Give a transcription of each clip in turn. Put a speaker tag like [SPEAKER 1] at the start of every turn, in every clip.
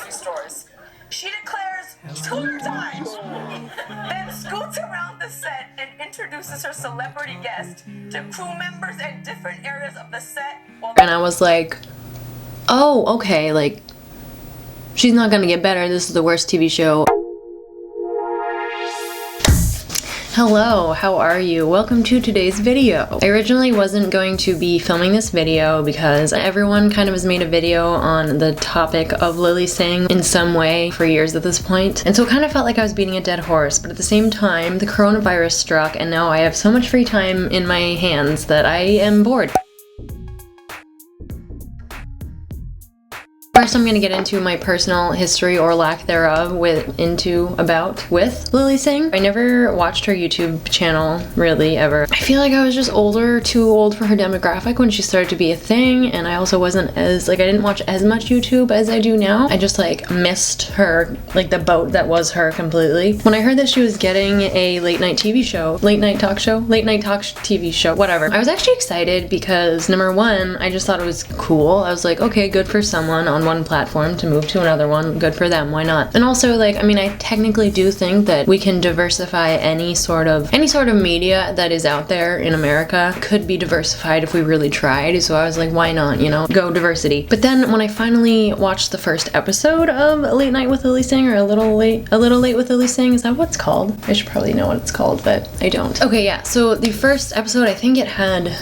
[SPEAKER 1] grocery stores. She declares 2 times, then scoots around the set and introduces her celebrity guest to crew members in different areas of the set.
[SPEAKER 2] And I was like, oh, okay, like, she's not gonna get better. This is the worst TV show. Hello, how are you? Welcome to today's video. I originally wasn't going to be filming this video because everyone kind of has made a video on the topic of Lilly Singh in some way for years at this point. And so it kind of felt like I was beating a dead horse, but at the same time, the coronavirus struck and now I have so much free time in my hands that I am bored. First, I'm going to get into my personal history or lack thereof with Lilly Singh. I never watched her YouTube channel, really, ever. I feel like I was just too old for her demographic when she started to be a thing, and I also wasn't as, I didn't watch as much YouTube as I do now. I just, missed her, the boat that was her completely. When I heard that she was getting a late night TV show, late night talk TV show, whatever, I was actually excited because, number one, I just thought it was cool. I was like, okay, good for someone on one platform to move to another one, good for them, why not? And also, I technically do think that we can diversify any sort of media that is out there in America could be diversified if we really tried. So I was like, why not, go diversity. But then when I finally watched the first episode of Late Night with Lilly Singh, or a little late with Lilly Singh, is that what it's called? I should probably know what it's called, but I don't. Okay, yeah, so the first episode, I think it had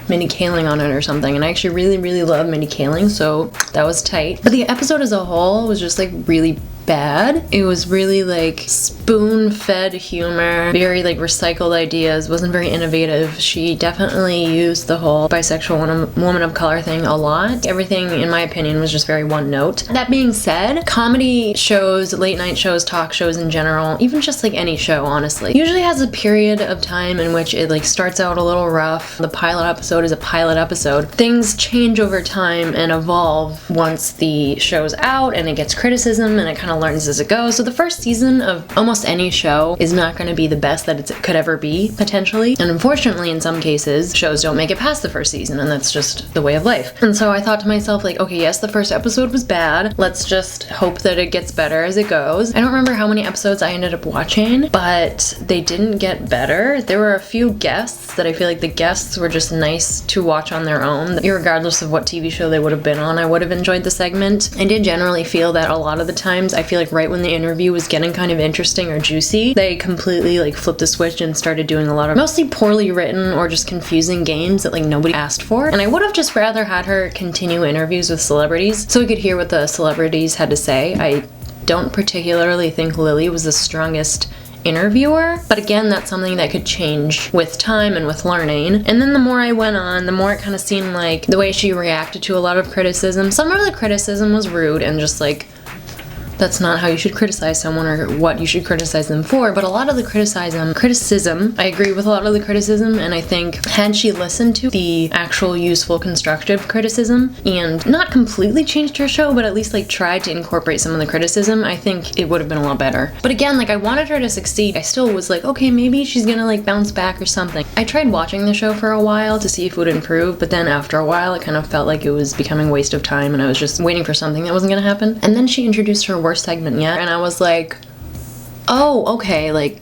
[SPEAKER 2] Mindy Kaling on it or something, and I actually really love Mindy Kaling, so that was tight. But the episode as a whole was just really bad. It was really spoon-fed humor, very recycled ideas, wasn't very innovative. She definitely used the whole bisexual woman of color thing a lot. Everything, in my opinion, was just very one note. That being said, comedy shows, late night shows, talk shows in general, even just any show, honestly, usually has a period of time in which it starts out a little rough. The pilot episode is a pilot episode. Things change over time and evolve once the show's out and it gets criticism and it kind of learns as it goes. So the first season of almost any show is not going to be the best that it could ever be, potentially. And unfortunately, in some cases, shows don't make it past the first season, and that's just the way of life. And so I thought to myself, okay, yes, the first episode was bad. Let's just hope that it gets better as it goes. I don't remember how many episodes I ended up watching, but they didn't get better. There were a few guests that I feel like the guests were just nice to watch on their own. Regardless of what TV show they would have been on, I would have enjoyed the segment. I did generally feel that a lot of the times, I feel like right when the interview was getting kind of interesting or juicy, they completely flipped the switch and started doing a lot of mostly poorly written or just confusing games that nobody asked for. And I would have just rather had her continue interviews with celebrities so we could hear what the celebrities had to say. I don't particularly think Lilly was the strongest interviewer, but again, that's something that could change with time and with learning. And then the more I went on, the more it kind of seemed like the way she reacted to a lot of criticism, some of the criticism was rude and just that's not how you should criticize someone or what you should criticize them for, but a lot of the criticism, I agree with a lot of the criticism, and I think had she listened to the actual useful constructive criticism and not completely changed her show, but at least tried to incorporate some of the criticism, I think it would have been a lot better. But again, I wanted her to succeed. I still was okay, maybe she's gonna bounce back or something. I tried watching the show for a while to see if it would improve, but then after a while, it kind of felt like it was becoming a waste of time and I was just waiting for something that wasn't gonna happen. And then she introduced her worst segment yet, and I was like, oh, okay,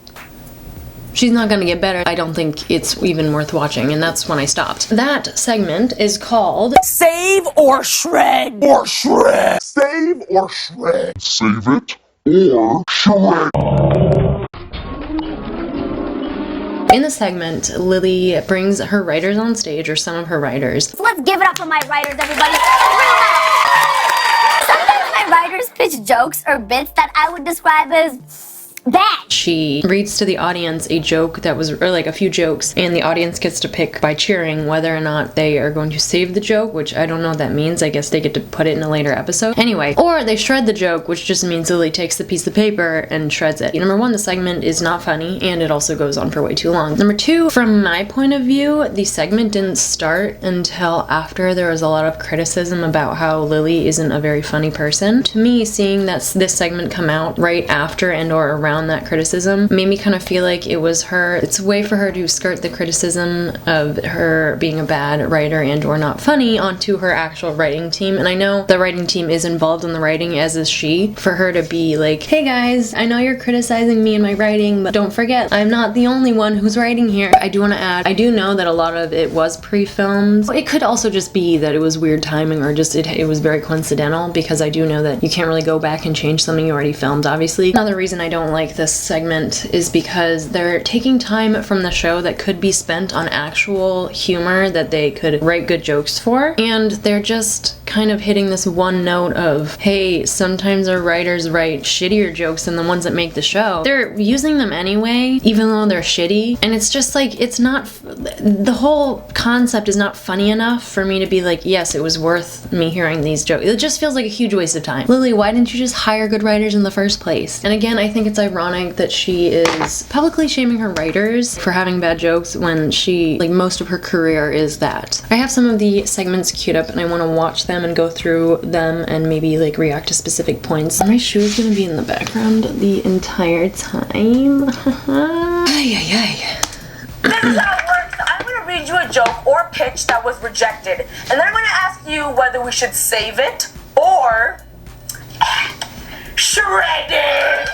[SPEAKER 2] she's not gonna get better. I don't think it's even worth watching, and that's when I stopped. That segment is called Save or Shred.
[SPEAKER 3] Or shred. Save or shred. Save it or shred.
[SPEAKER 2] In the segment, Lilly brings her writers on stage, or some of her writers.
[SPEAKER 4] So let's give it up for my writers, everybody. Sometimes my writers pitch jokes or bits that I would describe as bad.
[SPEAKER 2] She reads to the audience a joke that was, or a few jokes, and the audience gets to pick by cheering whether or not they are going to save the joke, which I don't know what that means. I guess they get to put it in a later episode. Anyway, or they shred the joke, which just means Lilly takes the piece of paper and shreds it. Number one, the segment is not funny, and it also goes on for way too long. Number two, from my point of view, the segment didn't start until after there was a lot of criticism about how Lilly isn't a very funny person. To me, seeing this segment come out right after and or around around that criticism. Made me kind of feel like it was her, it's a way for her to skirt the criticism of her being a bad writer and or not funny onto her actual writing team. And I know the writing team is involved in the writing, as is she. For her to be like, hey guys, I know you're criticizing me and my writing, but don't forget, I'm not the only one who's writing here. I do want to add, I do know that a lot of it was pre-filmed. It could also just be that it was weird timing, or just it was very coincidental, because I do know that you can't really go back and change something you already filmed, obviously. Another reason I don't like this segment is because they're taking time from the show that could be spent on actual humor that they could write good jokes for, and they're just kind of hitting this one note of, hey, sometimes our writers write shittier jokes than the ones that make the show. They're using them anyway, even though they're shitty, and it's just like, it's not, the whole concept is not funny enough for me to be like, yes, it was worth me hearing these jokes. It just feels like a huge waste of time. Lily, why didn't you just hire good writers in the first place? And again, I think it's ironic that she is publicly shaming her writers for having bad jokes when she, like, most of her career is that. I have some of the segments queued up and I want to watch them and go through them and maybe like react to specific points. Are my shoes gonna be in the background the entire time? Ay, ay, ay.
[SPEAKER 1] This is how it works. I'm going to read you a joke or pitch that was rejected, and then I'm going to ask you whether we should save it or shred it.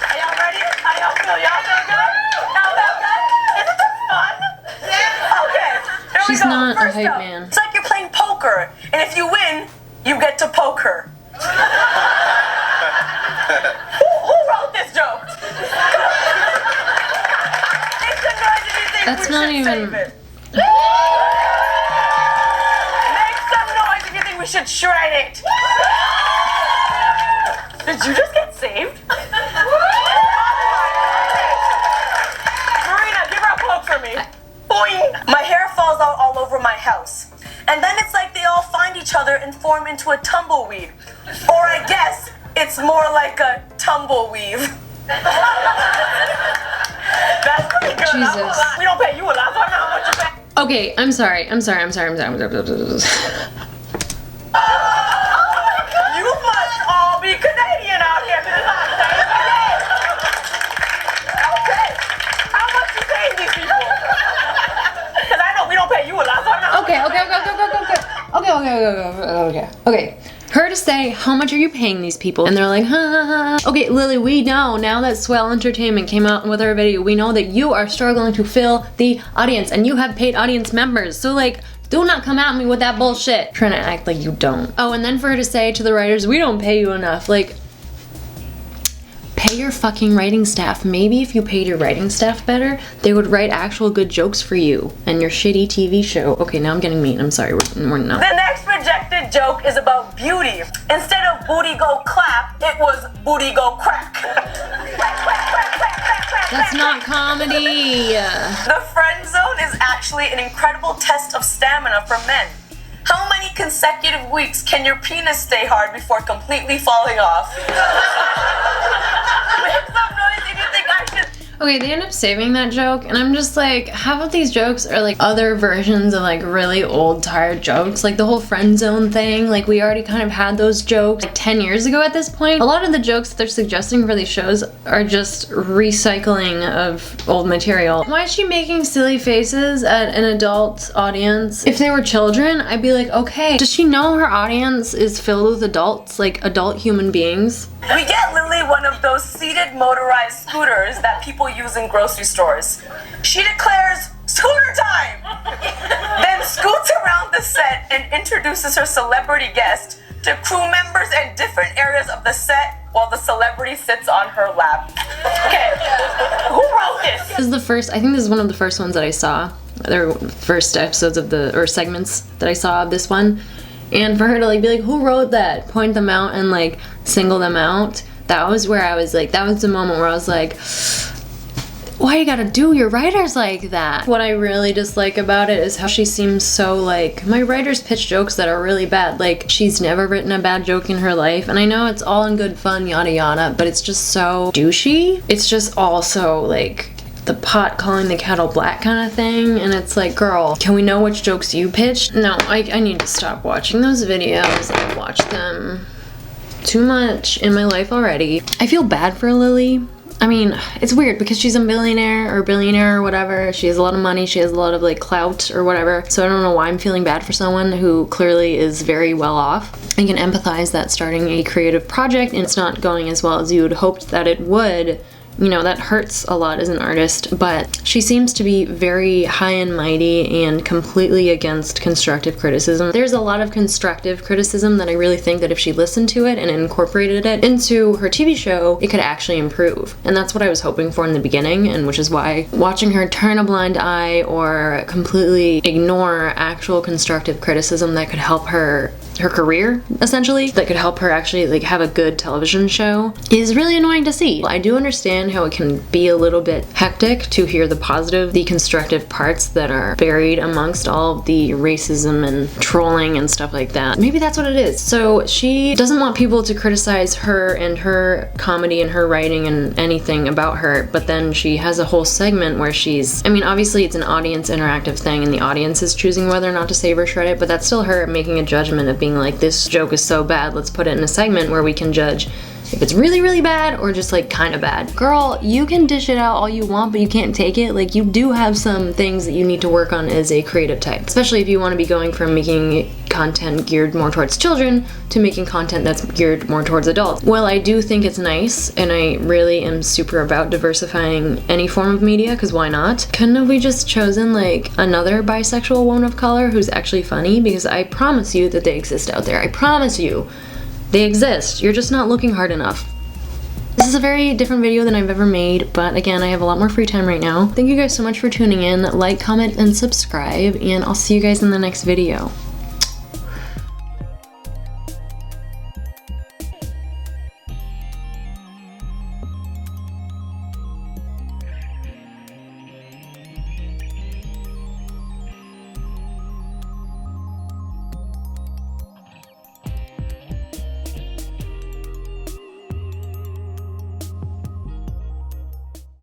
[SPEAKER 1] Are y'all ready? How y'all feel? Y'all feel good? Y'all feel good? Isn't this fun? Yeah. Okay, here we
[SPEAKER 2] She's
[SPEAKER 1] go.
[SPEAKER 2] not
[SPEAKER 1] First
[SPEAKER 2] a hype
[SPEAKER 1] up,
[SPEAKER 2] man.
[SPEAKER 1] it's like you're playing poker, and if you win, you get to poke her. Who wrote this joke?
[SPEAKER 2] That's not even.
[SPEAKER 1] Make some noise if you think we should shred it. Did you just get saved? Marina, give her a poke for me. Boing! My hair falls out all over my house. And then it's like they all find each other and form into a tumbleweed. Or I guess it's more like a tumbleweave. That's pretty good.
[SPEAKER 2] Jesus.
[SPEAKER 1] We don't pay you a lot. I don't know how much you pay.
[SPEAKER 2] Okay, I'm sorry.
[SPEAKER 1] You must all be Canadian out here. This is not Canadian. Okay. How much you paying these people? Because I know we don't pay you a lot. So I don't know.
[SPEAKER 2] Okay. Her to say, how much are you paying these people? And they're like, ha ha ha. Okay, Lily, we know now that Swell Entertainment came out with her video, we know that you are struggling to fill the audience and you have paid audience members. So like, do not come at me with that bullshit. Trying to act like you don't. Oh, and then for her to say to the writers, we don't pay you enough. Like, pay your fucking writing staff. Maybe if you paid your writing staff better, they would write actual good jokes for you and your shitty TV show. Okay, now I'm getting mean. I'm sorry. We're not.
[SPEAKER 1] The next rejected joke is about beauty. Instead of booty go clap, it was booty go crack.
[SPEAKER 2] That's not comedy.
[SPEAKER 1] The friend zone is actually an incredible test of stamina for men. How many consecutive weeks can your penis stay hard before completely falling off? Make some noise if you think I should.
[SPEAKER 2] Okay, they end up saving that joke, and I'm just like, half of these jokes are like other versions of like really old, tired jokes. Like the whole friend zone thing, like we already kind of had those jokes like 10 years ago at this point. A lot of the jokes that they're suggesting for these shows are just recycling of old material. Why is she making silly faces at an adult audience? If they were children, I'd be like, okay. Does she know her audience is filled with adults, like adult human beings?
[SPEAKER 1] We get Lily one of those seated motorized scooters that people use in grocery stores. She declares, scooter time! Then scoots around the set and introduces her celebrity guest to crew members in different areas of the set while the celebrity sits on her lap. Okay, who wrote this?
[SPEAKER 2] This is the first, I think this is one of the first ones that I saw. Their first episodes of or segments that I saw of this one. And for her to like be like, who wrote that? Point them out and like single them out. That was where I was like, that was the moment where I was like, why you gotta do your writers like that? What I really dislike about it is how she seems so like, my writers pitch jokes that are really bad. Like, she's never written a bad joke in her life. And I know it's all in good fun, yada yada, but it's just so douchey. It's just also like, the pot calling the kettle black kind of thing, and it's like, girl, can we know which jokes you pitched? No, I need to stop watching those videos. I watch them too much in my life already. I feel bad for Lilly. I mean, it's weird because she's a billionaire or whatever. She has a lot of money, she has a lot of like clout or whatever. So I don't know why I'm feeling bad for someone who clearly is very well off. I can empathize that starting a creative project and it's not going as well as you would hoped that it would. You know, that hurts a lot as an artist, but she seems to be very high and mighty and completely against constructive criticism. There's a lot of constructive criticism that I really think that if she listened to it and incorporated it into her TV show, it could actually improve. And that's what I was hoping for in the beginning, and which is why watching her turn a blind eye or completely ignore actual constructive criticism that could help her career, essentially, that could help her actually like have a good television show, is really annoying to see. I do understand how it can be a little bit hectic to hear the positive, the constructive parts that are buried amongst all of the racism and trolling and stuff like that. Maybe that's what it is. So she doesn't want people to criticize her and her comedy and her writing and anything about her, but then she has a whole segment where she's, I mean, obviously it's an audience interactive thing and the audience is choosing whether or not to save or shred it, but that's still her making a judgment of being like, this joke is so bad, let's put it in a segment where we can judge if it's really, really bad or just like kind of bad. Girl, you can dish it out all you want, but you can't take it. Like, you do have some things that you need to work on as a creative type, especially if you want to be going from making content geared more towards children to making content that's geared more towards adults. Well, I do think it's nice, and I really am super about diversifying any form of media, because why not? Couldn't have we just chosen like another bisexual woman of color who's actually funny? Because I promise you that they exist out there. I promise you. They exist. You're just not looking hard enough. This is a very different video than I've ever made, but again, I have a lot more free time right now. Thank you guys so much for tuning in. Like, comment, and subscribe, and I'll see you guys in the next video.